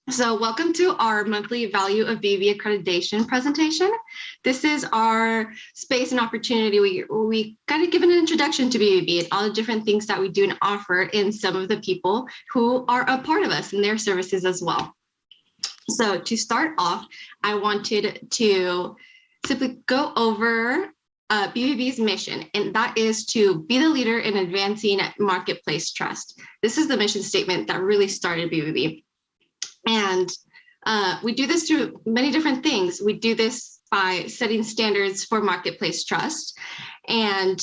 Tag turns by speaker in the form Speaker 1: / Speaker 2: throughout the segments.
Speaker 1: So welcome to our monthly value of BBB accreditation presentation. This is our space and opportunity. We kind of give an introduction to BBB and all the different things that we do and offer in some of the people who are a part of us and their services as well. So to start off, I wanted to simply go over BBB's mission, and that is to be the leader in advancing marketplace trust. This is the mission statement that really started BBB. And we do this through many different things. We do this by setting standards for marketplace trust, and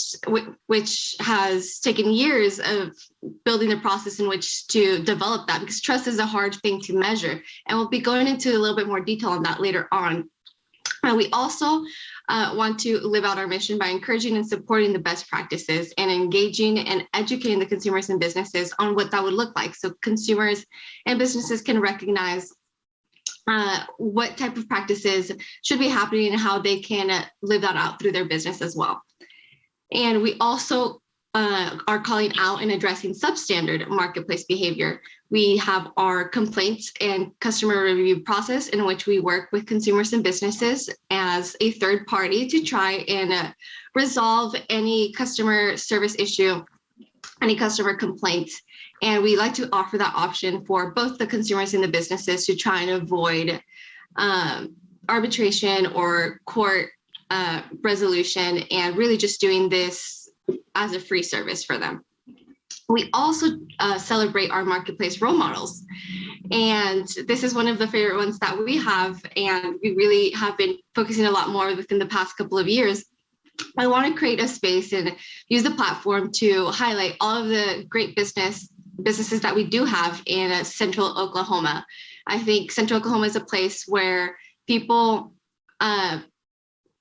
Speaker 1: which has taken years of building the process in which to develop that, because trust is a hard thing to measure. And we'll be going into a little bit more detail on that later on. We also want to live out our mission by encouraging and supporting the best practices and engaging and educating the consumers and businesses on what that would look like. So consumers and businesses can recognize what type of practices should be happening and how they can live that out through their business as well. And we also are calling out and addressing substandard marketplace behavior. We have our complaints and customer review process in which we work with consumers and businesses as a third party to try and resolve any customer service issue, any customer complaints. And we like to offer that option for both the consumers and the businesses to try and avoid arbitration or court resolution, and really just doing this as a free service for them. We also celebrate our marketplace role models. And this is one of the favorite ones that we have, and we really have been focusing a lot more within the past couple of years. I want to create a space and use the platform to highlight all of the great businesses that we do have in Central Oklahoma. I think Central Oklahoma is a place where people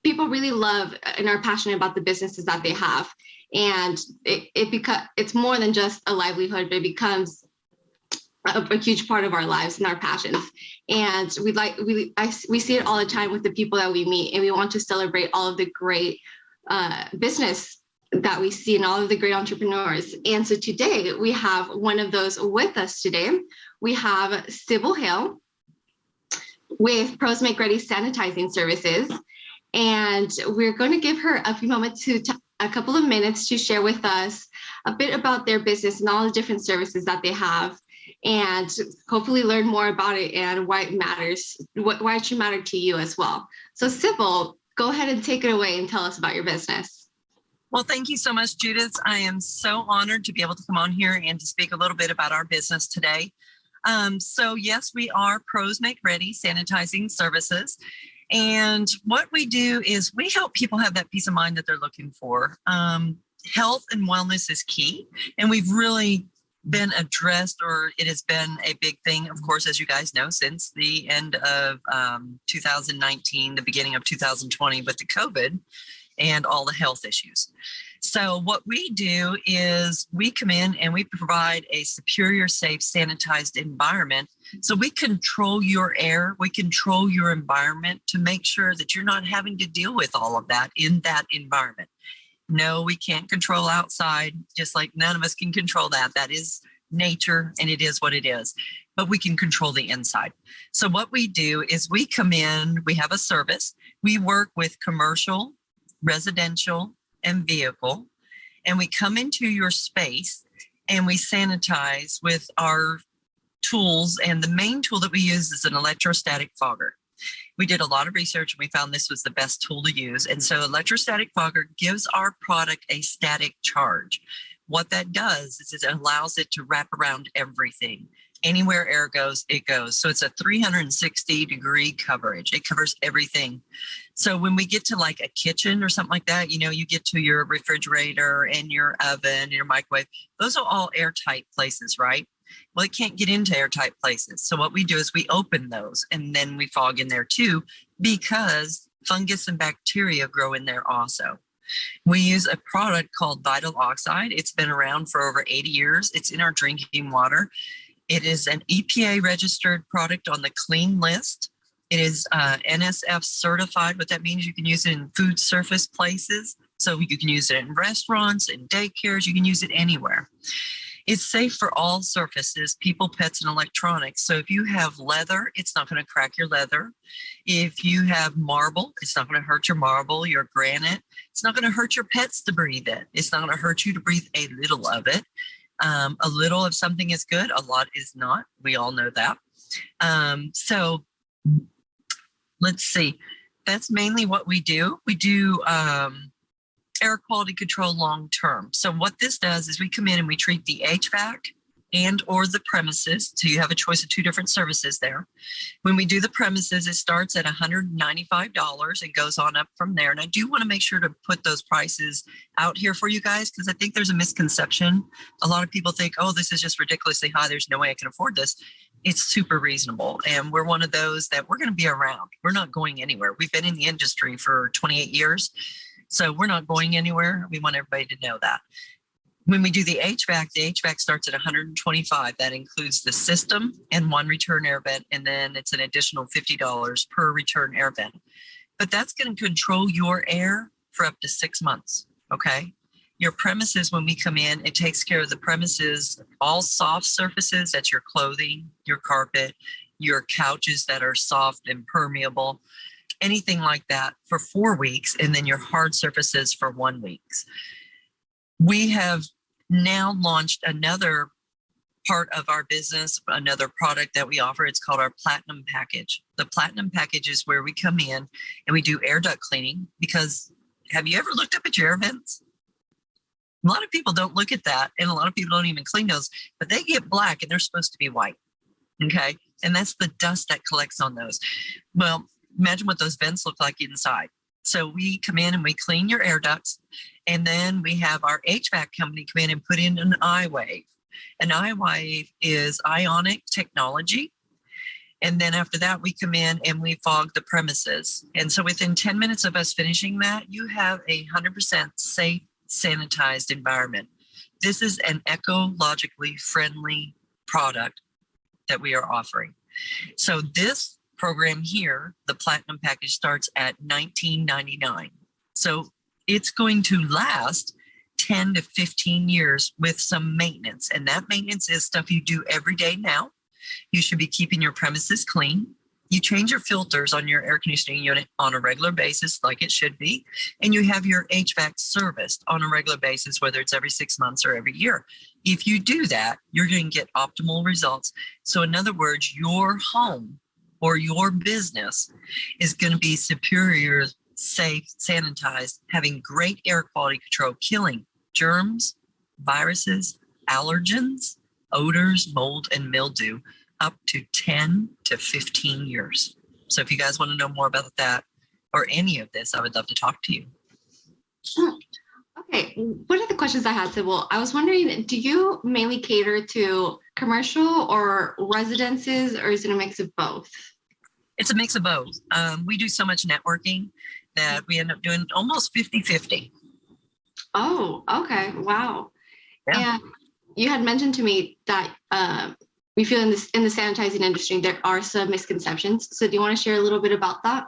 Speaker 1: really love and are passionate about the businesses that they have. And it's more than just a livelihood, but it becomes a huge part of our lives and our passions. And we see it all the time with the people that we meet, and we want to celebrate all of the great business that we see and all of the great entrepreneurs. And so today we have one of those with us today. We have Sybil Hale with Pros Make Ready Sanitizing Services. And we're going to give her a few moments a couple of minutes to share with us a bit about their business and all the different services that they have, and hopefully learn more about it and why it matters, why it should matter to you as well. So Sybil, go ahead and take it away and tell us about your business.
Speaker 2: Well, thank you so much, Judith. I am so honored to be able to come on here and to speak a little bit about our business today. So yes, we are Pros Make Ready Sanitizing Services. And what we do is we help people have that peace of mind that they're looking for. Health and wellness is key, and we've really been addressed, or it has been a big thing, of course, as you guys know, since the end of 2019, the beginning of 2020 with the COVID and all the health issues. So what we do is we come in and we provide a superior, safe, sanitized environment. So we control your air, we control your environment to make sure that you're not having to deal with all of that in that environment. No, we can't control outside, just like none of us can control that. That is nature, and it is what it is. But we can control the inside. So what we do is we come in, we have a service. We work with commercial, residential, and vehicle, and we come into your space and we sanitize with our tools. And the main tool that we use is an electrostatic fogger. We did a lot of research and we found this was the best tool to use. And so electrostatic fogger gives our product a static charge. What that does is it allows it to wrap around everything. Anywhere air goes, it goes. So it's a 360-degree coverage. It covers everything. So when we get to like a kitchen or something like that, you know, you get to your refrigerator and your oven and your microwave. Those are all airtight places, right? Well, it can't get into airtight places. So what we do is we open those and then we fog in there too, because fungus and bacteria grow in there also. We use a product called Vital Oxide. It's been around for over 80 years. It's in our drinking water. It is an EPA registered product on the clean list. It is NSF certified. What that means, you can use it in food surface places. So you can use it in restaurants and daycares. You can use it anywhere. It's safe for all surfaces, people, pets, and electronics. So if you have leather, it's not going to crack your leather. If you have marble, it's not going to hurt your marble, your granite. It's not going to hurt your pets to breathe it. It's not going to hurt you to breathe a little of it. A little of something is good, a lot is not. We all know that. So let's see. That's mainly what we do. We do air quality control long term. So what this does is we come in and we treat the HVAC and or the premises. So you have a choice of two different services there. When we do the premises, it starts at $195 and goes on up from there. And I do want to make sure to put those prices out here for you guys, because I think there's a misconception. A lot of people think, oh, this is just ridiculously high. There's no way I can afford this. It's super reasonable. And we're one of those that we're going to be around. We're not going anywhere. We've been in the industry for 28 years. So we're not going anywhere. We want everybody to know that. When we do the HVAC starts at $125. That includes the system and one return air vent, and then it's an additional $50 per return air vent. But that's going to control your air for up to 6 months, okay? Your premises, when we come in, it takes care of the premises, all soft surfaces, that's your clothing, your carpet, your couches that are soft and permeable, anything like that for 4 weeks, and then your hard surfaces for 1 week. We have now launched another part of our business, another product that we offer. It's called our Platinum Package. The Platinum Package is where we come in and we do air duct cleaning, because have you ever looked up at your air vents? A lot of people don't look at that, and a lot of people don't even clean those, but they get black and they're supposed to be white, okay? And that's the dust that collects on those. Well, imagine what those vents look like inside. So we come in and we clean your air ducts, and then we have our HVAC company come in and put in an iWave. An iWave is ionic technology. And then after that, we come in and we fog the premises. And so within 10 minutes of us finishing that, you have a 100% safe, sanitized environment. This is an ecologically friendly product that we are offering. So this program here, the Platinum Package, starts at $19.99. So it's going to last 10 to 15 years with some maintenance. And that maintenance is stuff you do every day now. You should be keeping your premises clean. You change your filters on your air conditioning unit on a regular basis, like it should be. And you have your HVAC serviced on a regular basis, whether it's every 6 months or every year. If you do that, you're going to get optimal results. So in other words, your home or your business is going to be superior, safe, sanitized, having great air quality control, killing germs, viruses, allergens, odors, mold, and mildew up to 10 to 15 years. So if you guys want to know more about that or any of this, I would love to talk to you.
Speaker 1: Okay, one of the questions I had, Sybil, I was wondering, do you mainly cater to commercial or residences, or is it a mix of both?
Speaker 2: It's a mix of both. We do so much networking that we end up doing almost 50-50.
Speaker 1: Oh, okay. Wow.
Speaker 2: Yeah.
Speaker 1: And you had mentioned to me that we feel in the sanitizing industry, there are some misconceptions. So do you want to share a little bit about that?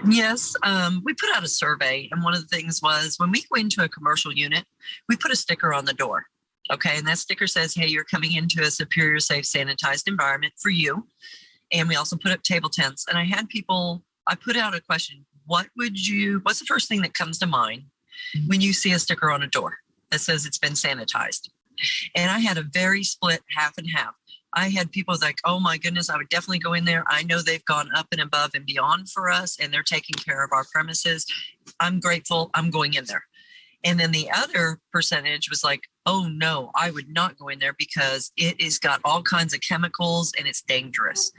Speaker 2: Yes, we put out a survey, and one of the things was when we go into a commercial unit, we put a sticker on the door. Okay, and that sticker says, hey, you're coming into a superior, safe, sanitized environment for you. And we also put up table tents. And I had people, I put out a question, what's the first thing that comes to mind when you see a sticker on a door that says it's been sanitized? And I had a very split half and half. I had people like, oh my goodness, I would definitely go in there. I know they've gone up and above and beyond for us, and they're taking care of our premises. I'm grateful. I'm going in there. And then the other percentage was like, oh no, I would not go in there because it has got all kinds of chemicals and it's dangerous.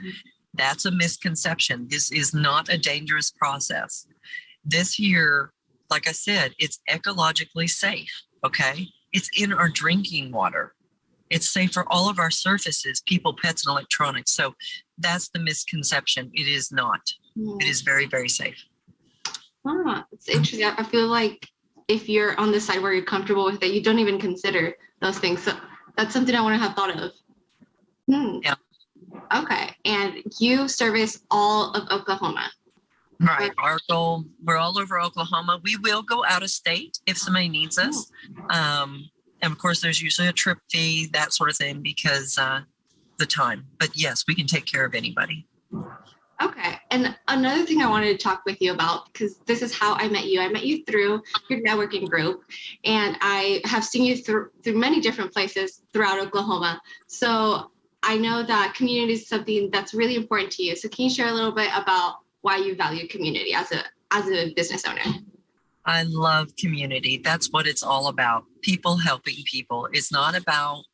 Speaker 2: That's a misconception. This is not a dangerous process. This here, like I said, it's ecologically safe, okay? It's in our drinking water. It's safe for all of our surfaces, people, pets, and electronics. So that's the misconception. It is not. It is very, very safe.
Speaker 1: It's interesting. I feel like if you're on the side where you're comfortable with it, you don't even consider those things. So that's something I want to have thought of.
Speaker 2: Yeah.
Speaker 1: Okay. And you service all of Oklahoma.
Speaker 2: Right. Our goal, we're all over Oklahoma. We will go out of state if somebody needs us. And of course, there's usually a trip fee, that sort of thing, because the time. But yes, we can take care of anybody.
Speaker 1: Okay. And another thing I wanted to talk with you about, because this is how I met you. I met you through your networking group, and I have seen you through many different places throughout Oklahoma. So I know that community is something that's really important to you. So can you share a little bit about why you value community as a business owner?
Speaker 2: I love community. That's what it's all about. People helping people. It's not about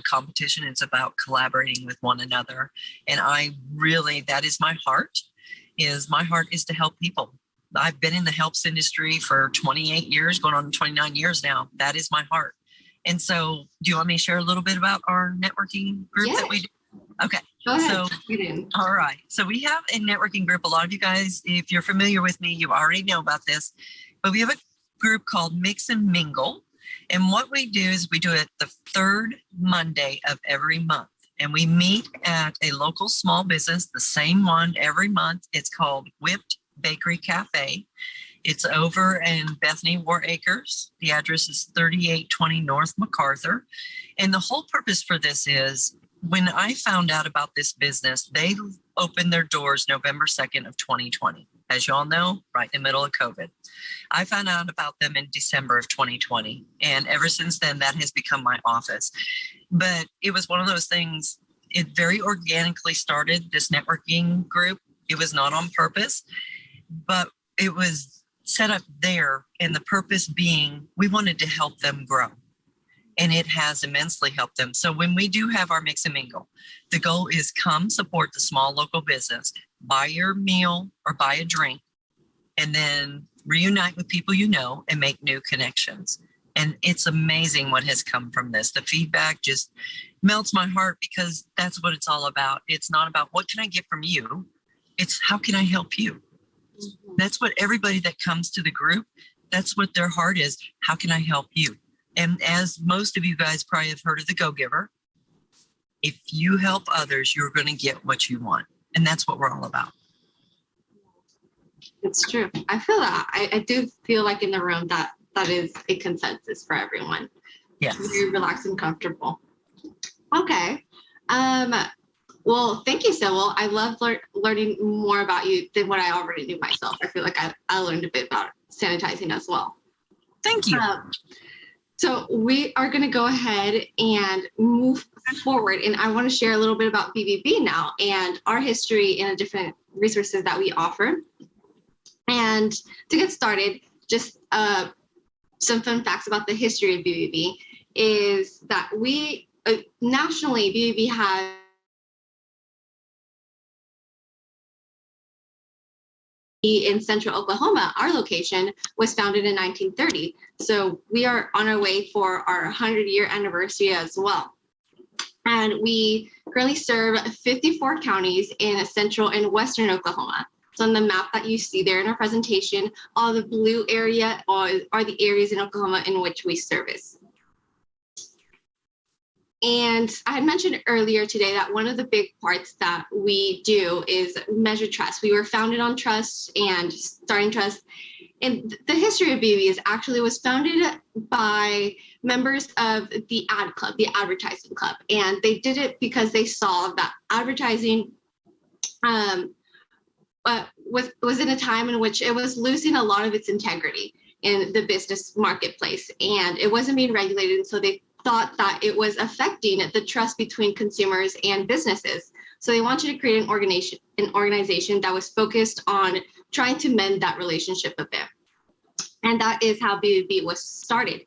Speaker 2: competition. It's about collaborating with one another. And that is my heart. My heart is to help people. I've been in the helps industry for 28 years, going on 29 years now. That is my heart. And so do you want me to share a little bit about our networking group that we do? Okay.
Speaker 1: Go ahead.
Speaker 2: So, all right. So we have a networking group. A lot of you guys, if you're familiar with me, you already know about this. But we have a group called Mix and Mingle. And what we do is we do it the third Monday of every month. And we meet at a local small business, the same one every month. It's called Whipped Bakery Cafe. It's over in Bethany War Acres. The address is 3820 North MacArthur. And the whole purpose for this is, when I found out about this business, they opened their doors November 2nd of 2020. As you all know, right in the middle of COVID. I found out about them in December of 2020. And ever since then, that has become my office. But it was one of those things, it very organically started, this networking group. It was not on purpose, but it was set up there. And the purpose being, we wanted to help them grow. And it has immensely helped them. So when we do have our Mix and Mingle, the goal is come support the small local business, buy your meal or buy a drink, and then reunite with people you know and make new connections. And it's amazing what has come from this. The feedback just melts my heart, because that's what it's all about. It's not about what can I get from you? It's how can I help you? That's what everybody that comes to the group, that's what their heart is. How can I help you? And as most of you guys probably have heard of the Go-Giver, if you help others, you're going to get what you want. And that's what we're all about.
Speaker 1: It's true. I feel that. I do feel like in the room that is a consensus for everyone.
Speaker 2: Yes.
Speaker 1: Very relaxed and comfortable. Okay. Well, thank you, Sybil. I love learning more about you than what I already knew myself. I feel like I learned a bit about sanitizing as well.
Speaker 2: Thank you.
Speaker 1: So we are going to go ahead and move forward. And I want to share a little bit about BBB now and our history and the different resources that we offer. And to get started, just some fun facts about the history of BBB is that we nationally, BBB has in central Oklahoma. Our location was founded in 1930. So we are on our way for our 100-year anniversary as well. And we currently serve 54 counties in central and western Oklahoma. So on the map that you see there in our presentation, all the blue area are the areas in Oklahoma in which we service. And I had mentioned earlier today that one of the big parts that we do is measure trust. We were founded on trust and starting trust. And the history of BBB is actually was founded by members of the ad club, the advertising club. And they did it because they saw that advertising was in a time in which it was losing a lot of its integrity in the business marketplace. And it wasn't being regulated. And so they thought that it was affecting the trust between consumers and businesses. So they wanted to create an organization that was focused on trying to mend that relationship a bit. And that is how BBB was started.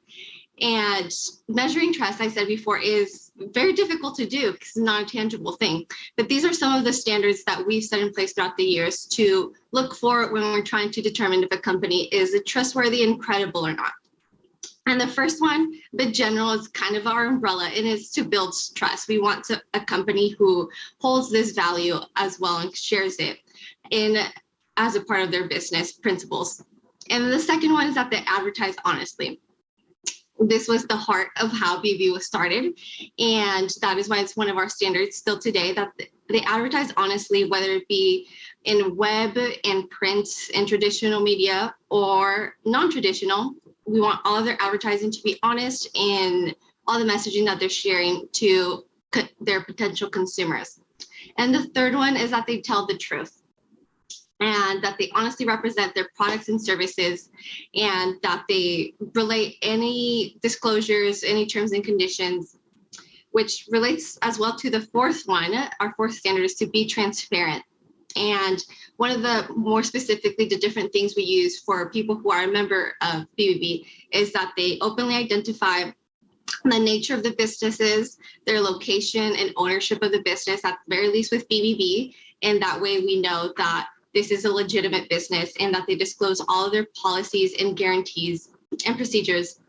Speaker 1: And measuring trust, I said before, is very difficult to do because it's not a tangible thing. But these are some of the standards that we've set in place throughout the years to look for when we're trying to determine if a company is trustworthy and credible or not. And the first one, the general, is kind of our umbrella, and is to build trust. We want a company who holds this value as well and shares it as a part of their business principles. And the second one is that they advertise honestly. This was the heart of how BB was started. And that is why it's one of our standards still today, that they advertise honestly, whether it be in web and print and traditional media or non-traditional, we want all of their advertising to be honest and all the messaging that they're sharing to their potential consumers. And the third one is that they tell the truth and that they honestly represent their products and services, and that they relate any disclosures, any terms and conditions, which relates as well to the fourth one. Our fourth standard is to be transparent. And one of the more specifically the different things we use for people who are a member of BBB is that they openly identify the nature of the businesses, their location and ownership of the business, at the very least with BBB. And that way we know that this is a legitimate business, and that they disclose all of their policies and guarantees and procedures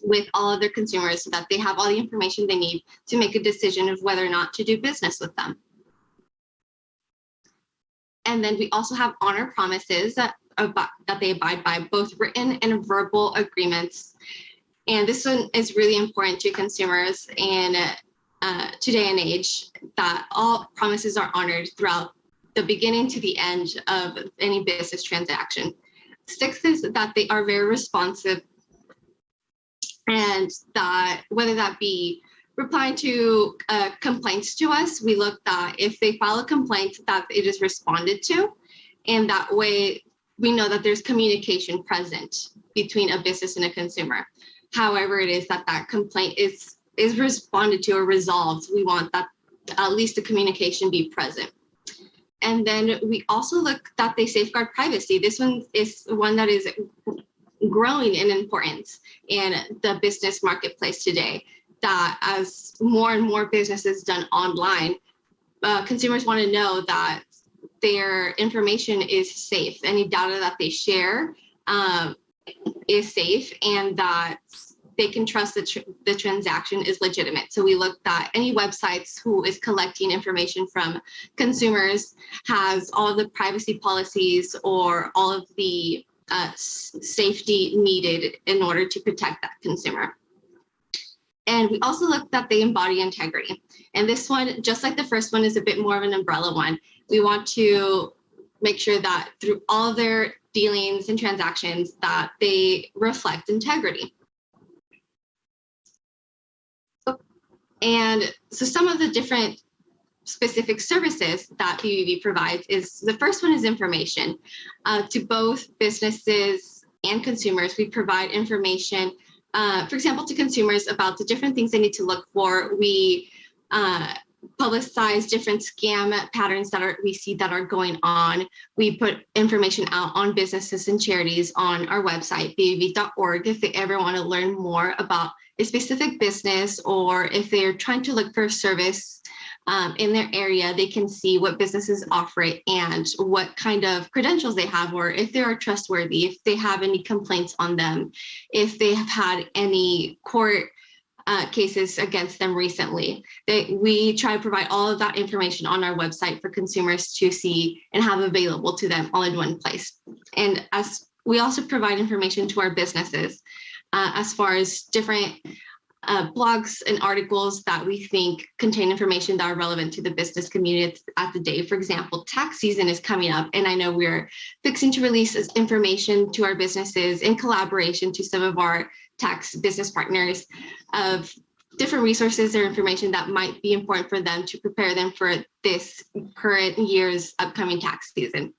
Speaker 1: with all of their consumers so that they have all the information they need to make a decision of whether or not to do business with them. And then we also have honor promises that they abide by, both written and verbal agreements. And this one is really important to consumers in today and age, that all promises are honored throughout the beginning to the end of any business transaction. Sixth is that they are very responsive, and that whether that be replying to complaints to us, we look that if they file a complaint that it is responded to, and that way we know that there's communication present between a business and a consumer. However it is that that complaint is responded to or resolved, we want that at least the communication be present. And then we also look that they safeguard privacy. This one is one that is growing in importance in the business marketplace today, that as more and more business is done online, consumers want to know that their information is safe. Any data that they share is safe, and that they can trust that the transaction is legitimate. So we looked at any websites who is collecting information from consumers has all of the privacy policies or all of the safety needed in order to protect that consumer. And we also looked that they embody integrity. And this one, just like the first one, is a bit more of an umbrella one. We want to make sure that through all of their dealings and transactions that they reflect integrity. And so some of the different specific services that BBB provides is, the first one is information. To both businesses and consumers, we provide information, for example, to consumers about the different things they need to look for. We publicize different scam patterns that we see that are going on. We put information out on businesses and charities on our website, bbb.org, if they ever want to learn more about a specific business, or if they're trying to look for a service in their area, they can see what businesses offer it and what kind of credentials they have, or if they are trustworthy, if they have any complaints on them, if they have had any court cases against them recently. We try to provide all of that information on our website for consumers to see and have available to them all in one place. And as we also provide information to our businesses as far as different blogs and articles that we think contain information that are relevant to the business community at the day. For example, tax season is coming up, and I know we're fixing to release this information to our businesses in collaboration to some of our tax business partners of different resources or information that might be important for them to prepare them for this current year's upcoming tax season.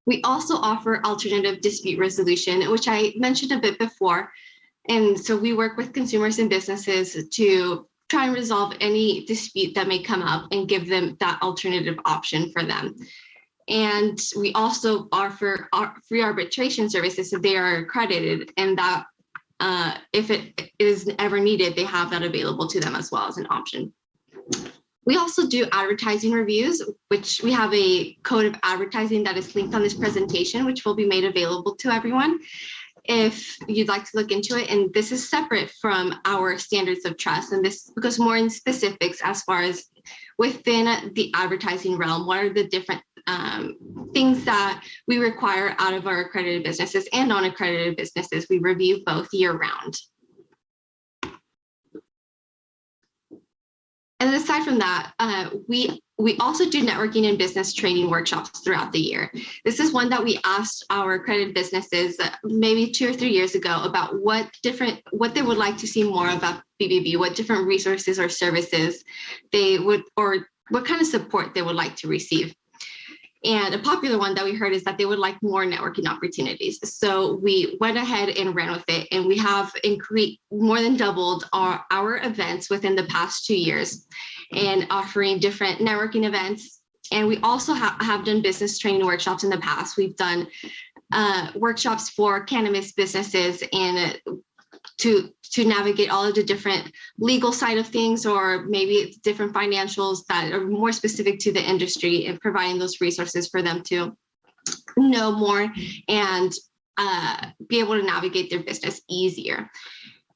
Speaker 1: We also offer alternative dispute resolution, which I mentioned a bit before. And so we work with consumers and businesses to try and resolve any dispute that may come up and give them that alternative option for them. And we also offer free arbitration services if they are accredited, and that if it is ever needed, they have that available to them as well as an option. We also do advertising reviews, which we have a code of advertising that is linked on this presentation, which will be made available to everyone if you'd like to look into it. And this is separate from our standards of trust. And this goes more in specifics as far as within the advertising realm, what are the different things that we require out of our accredited businesses and non-accredited businesses. We review both year round. And aside from that, we we also do networking and business training workshops throughout the year. This is one that we asked our accredited businesses maybe 2 or 3 years ago about what they would like to see more about BBB, what different resources or services they would, or what kind of support they would like to receive. And a popular one that we heard is that they would like more networking opportunities. So we went ahead and ran with it, and we have more than doubled our events within the past 2 years, and offering different networking events. And we also have done business training workshops in the past. We've done workshops for cannabis businesses and to navigate all of the different legal side of things, or maybe it's different financials that are more specific to the industry, and providing those resources for them to know more and be able to navigate their business easier.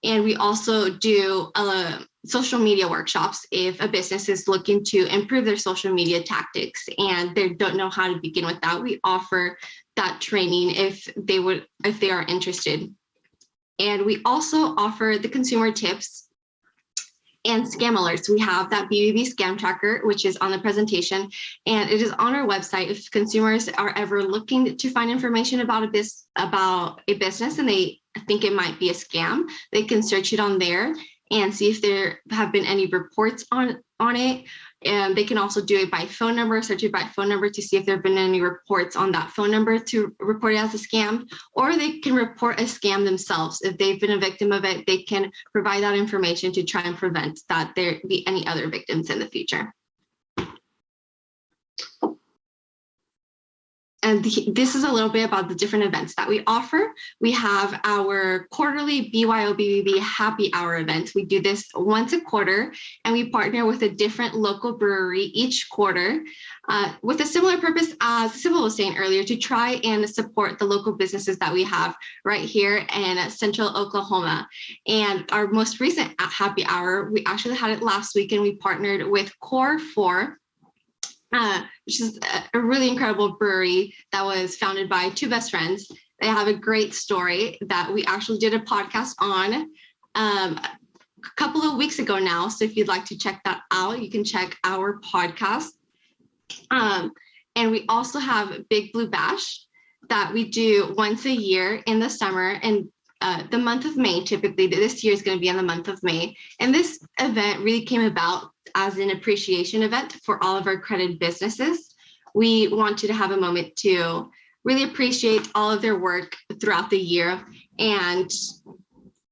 Speaker 1: And we also do social media workshops if a business is looking to improve their social media tactics and they don't know how to begin with that. We offer that training if they are interested. And we also offer the consumer tips and scam alerts. We have that BBB scam tracker, which is on the presentation, and it is on our website. If consumers are ever looking to find information about a business and they think it might be a scam, they can search it on there and see if there have been any reports on it. And they can also do it by phone number, search it by phone number to see if there have been any reports on that phone number to report it as a scam, or they can report a scam themselves. If they've been a victim of it, they can provide that information to try and prevent that there be any other victims in the future. And this is a little bit about the different events that we offer. We have our quarterly BYOBBB happy hour event. We do this once a quarter, and we partner with a different local brewery each quarter with a similar purpose as Sybil was saying earlier, to try and support the local businesses that we have right here in central Oklahoma. And our most recent happy hour, we actually had it last week, and we partnered with Core 4, which is a really incredible brewery that was founded by two best friends. They have a great story that we actually did a podcast on a couple of weeks ago now. So if you'd like to check that out, you can check our podcast. And we also have Big Blue Bash that we do once a year in the summer, and the month of May. Typically this year is going to be in the month of May. And this event really came about as an appreciation event for all of our accredited businesses. We wanted to have a moment to really appreciate all of their work throughout the year, and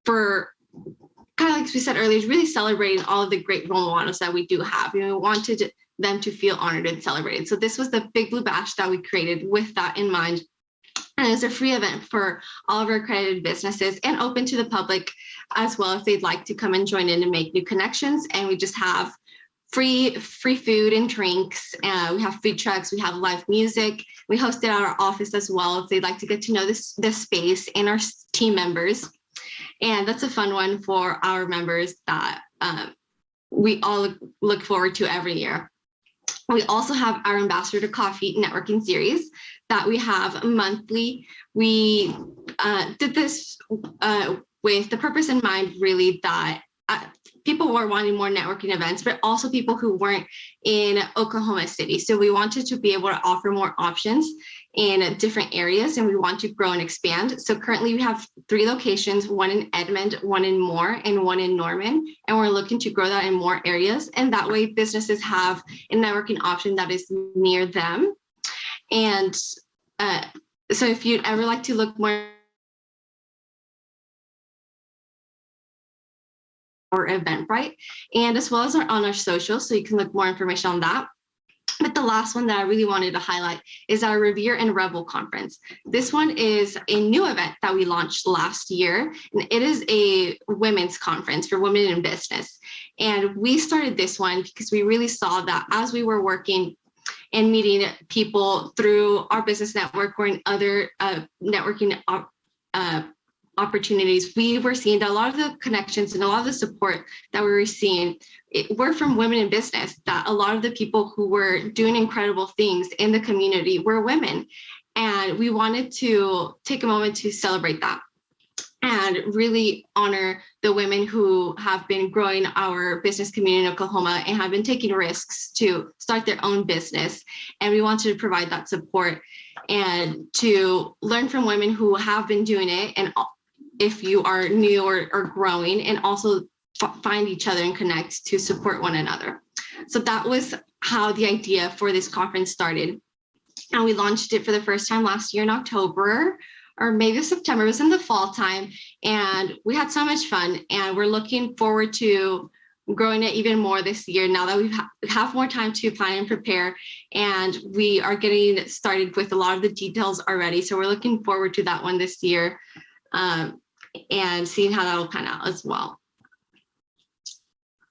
Speaker 1: for kind of like we said earlier, really celebrating all of the great role models that we do have. We wanted them to feel honored and celebrated. So this was the Big Blue Bash that we created with that in mind. And it's a free event for all of our accredited businesses, and open to the public as well if they'd like to come and join in and make new connections. And we just have free food and drinks. We have food trucks. We have live music. We host it at our office as well if they'd like to get to know this space and our team members. And that's a fun one for our members that we all look forward to every year. We also have our Ambassador to Coffee networking series that we have monthly. We did this with the purpose in mind, really, that people were wanting more networking events, but also people who weren't in Oklahoma City. So we wanted to be able to offer more options in different areas, and we want to grow and expand. So currently we have 3 locations, one in Edmond, one in Moore, and one in Norman. And we're looking to grow that in more areas. And that way businesses have a networking option that is near them. And so if you'd ever like to look more our Eventbrite, and as well as on our social, so you can look more information on that. But the last one that I really wanted to highlight is our Revere and Revel conference. This one is a new event that we launched last year, and it is a women's conference for women in business. And we started this one because we really saw that as we were working and meeting people through our business network or in other networking opportunities, we were seeing that a lot of the connections and a lot of the support that we were seeing were from women in business, that a lot of the people who were doing incredible things in the community were women. And we wanted to take a moment to celebrate that. and really honor the women who have been growing our business community in Oklahoma and have been taking risks to start their own business. And we wanted to provide that support and to learn from women who have been doing it. And if you are new or growing, and also find each other and connect to support one another. So that was how the idea for this conference started. And we launched it for the first time last year in October, or maybe September. It was in the fall time, and we had so much fun, and we're looking forward to growing it even more this year now that we have more time to plan and prepare, and we are getting started with a lot of the details already. So we're looking forward to that one this year, and seeing how that will pan out as well.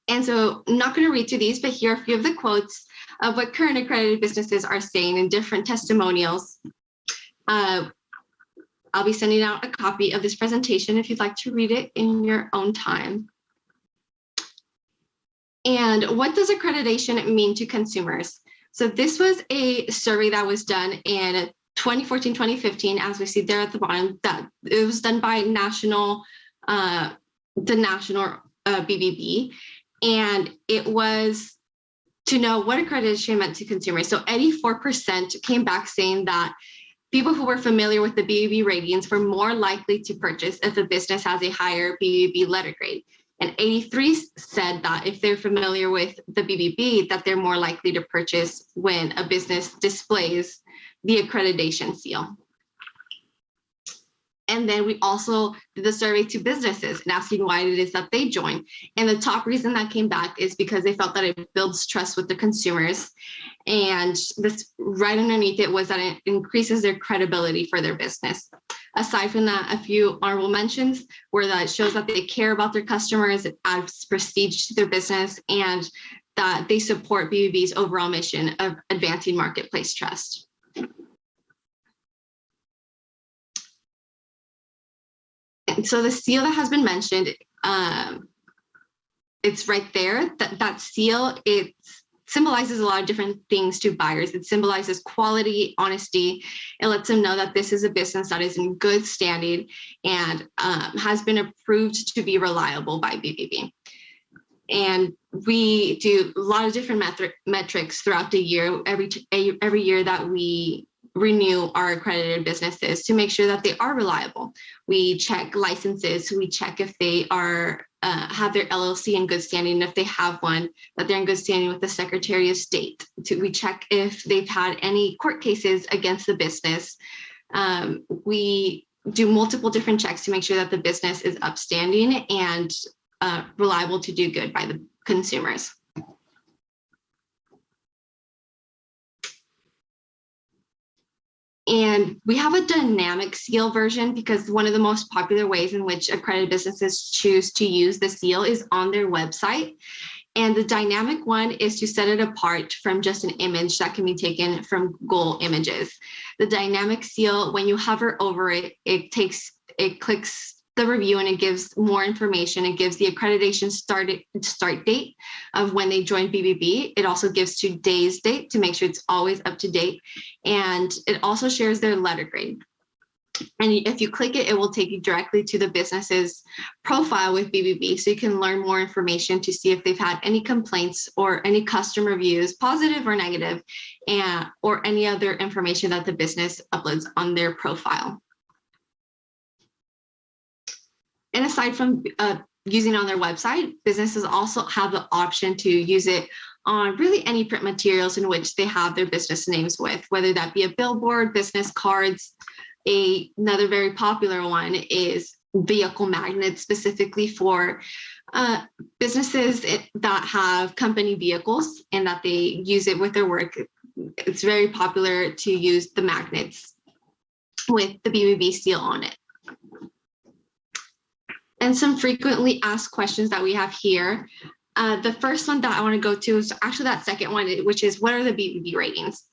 Speaker 1: And so I'm not going to read through these, but here are a few of the quotes of what current accredited businesses are saying in different testimonials. I'll be sending out a copy of this presentation if you'd like to read it in your own time. And what does accreditation mean to consumers? So this was a survey that was done in 2014, 2015, as we see there at the bottom, that it was done by the national BBB. And it was to know what accreditation meant to consumers. So 84% came back saying that people who were familiar with the BBB ratings were more likely to purchase if a business has a higher BBB letter grade. And 83 said that if they're familiar with the BBB, that they're more likely to purchase when a business displays the accreditation seal. And then we also did the survey to businesses and asking why it is that they join. And the top reason that came back is because they felt that it builds trust with the consumers. And this right underneath it was that it increases their credibility for their business. Aside from that, a few honorable mentions were that it shows that they care about their customers, it adds prestige to their business, and that they support BBB's overall mission of advancing marketplace trust. So the seal that has been mentioned, it's right there. That seal, it symbolizes a lot of different things to buyers. It symbolizes quality, honesty. It lets them know that this is a business that is in good standing and has been approved to be reliable by BBB. And we do a lot of different metrics throughout the year, every year that we renew our accredited businesses to make sure that they are reliable. We check licenses, we check if they are have their LLC in good standing, if they have one, that they're in good standing with the Secretary of State. We check if they've had any court cases against the business. We do multiple different checks to make sure that the business is upstanding and reliable to do good by the consumers. And we have a dynamic seal version because one of the most popular ways in which accredited businesses choose to use the seal is on their website. And the dynamic one is to set it apart from just an image that can be taken from Google Images. The dynamic seal, when you hover over it, it clicks the review and it gives more information. It gives the accreditation start date of when they joined BBB. It also gives today's date to make sure it's always up to date. And it also shares their letter grade. And if you click it, it will take you directly to the business's profile with BBB. So you can learn more information to see if they've had any complaints or any customer reviews, positive or negative, or any other information that the business uploads on their profile. And aside from using it on their website, businesses also have the option to use it on really any print materials in which they have their business names with, whether that be a billboard, business cards. Another very popular one is vehicle magnets, specifically for businesses that have company vehicles and that they use it with their work. It's very popular to use the magnets with the BBB seal on it. And some frequently asked questions that we have here. The first one that I want to go to is actually that second one, which is what are the BBB ratings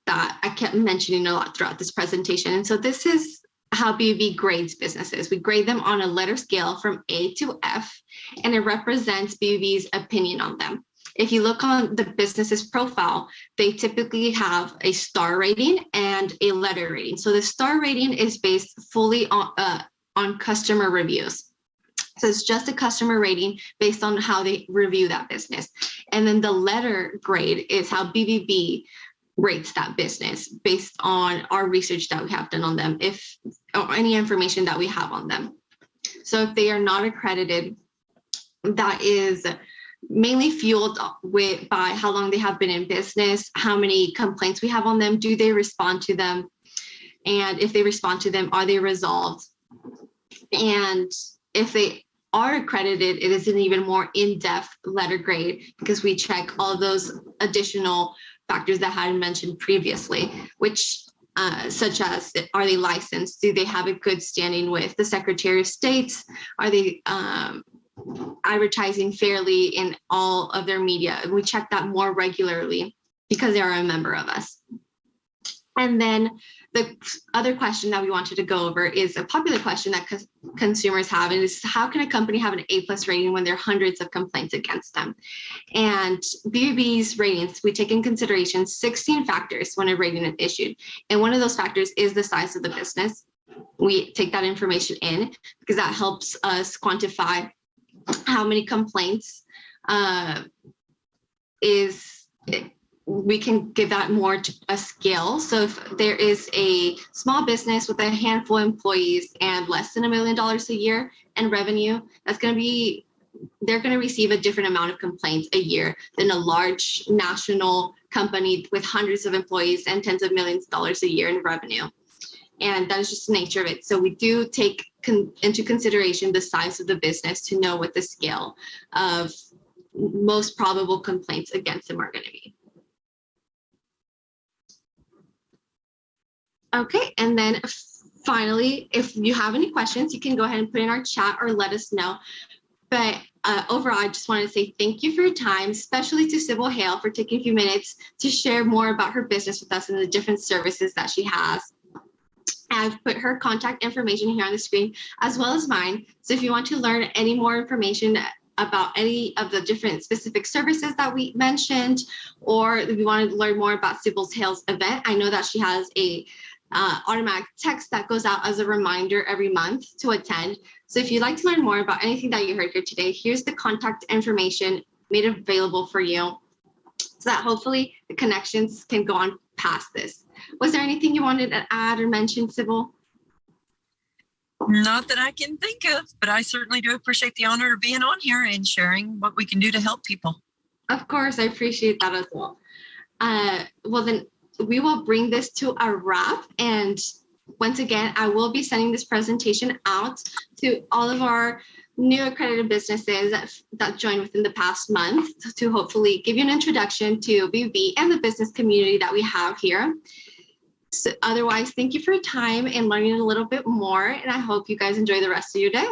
Speaker 1: that I kept mentioning a lot throughout this presentation. And so this is how BBB grades businesses. We grade them on a letter scale from A to F, and it represents BBB's opinion on them. If you look on the business's profile, they typically have a star rating and a letter rating. So the star rating is based fully on on customer reviews. So it's just a customer rating based on how they review that business. And then the letter grade is how BBB rates that business based on our research that we have done on them, or any information that we have on them. So if they are not accredited, that is mainly fueled by how long they have been in business, how many complaints we have on them, do they respond to them, and if they respond to them, are they resolved? And if they are accredited, it is an even more in-depth letter grade because we check all those additional factors that I had mentioned previously, which such as, are they licensed? Do they have a good standing with the Secretary of State? Are they advertising fairly in all of their media? We check that more regularly because they are a member of us. And then the other question that we wanted to go over is a popular question that consumers have, and is how can a company have an A+ rating when there are hundreds of complaints against them? And BBB's ratings, we take in consideration 16 factors when a rating is issued. And one of those factors is the size of the business. We take that information in because that helps us quantify how many complaints we can give that more to a scale. So if there is a small business with a handful of employees and less than $1 million a year in revenue, they're going to receive a different amount of complaints a year than a large national company with hundreds of employees and tens of millions of dollars a year in revenue. And that is just the nature of it. So we do take into consideration the size of the business to know what the scale of most probable complaints against them are going to be. Okay, and then finally, if you have any questions, you can go ahead and put in our chat or let us know. But overall, I just wanted to say thank you for your time, especially to Sybil Hale for taking a few minutes to share more about her business with us and the different services that she has. I've put her contact information here on the screen, as well as mine. So if you want to learn any more information about any of the different specific services that we mentioned, or if you want to learn more about Sybil Hale's event, I know that she has a automatic text that goes out as a reminder every month to attend. So if you'd like to learn more about anything that you heard here today, here's the contact information made available for you so that hopefully the connections can go on past this. Was there anything you wanted to add or mention, Sybil?
Speaker 2: Not that I can think of, but I certainly do appreciate the honor of being on here and sharing what we can do to help people.
Speaker 1: Of course, I appreciate that as well. Well, then we will bring this to a wrap. And once again, I will be sending this presentation out to all of our new accredited businesses that joined within the past month to hopefully give you an introduction to BBB and the business community that we have here. So otherwise, thank you for your time and learning a little bit more. And I hope you guys enjoy the rest of your day.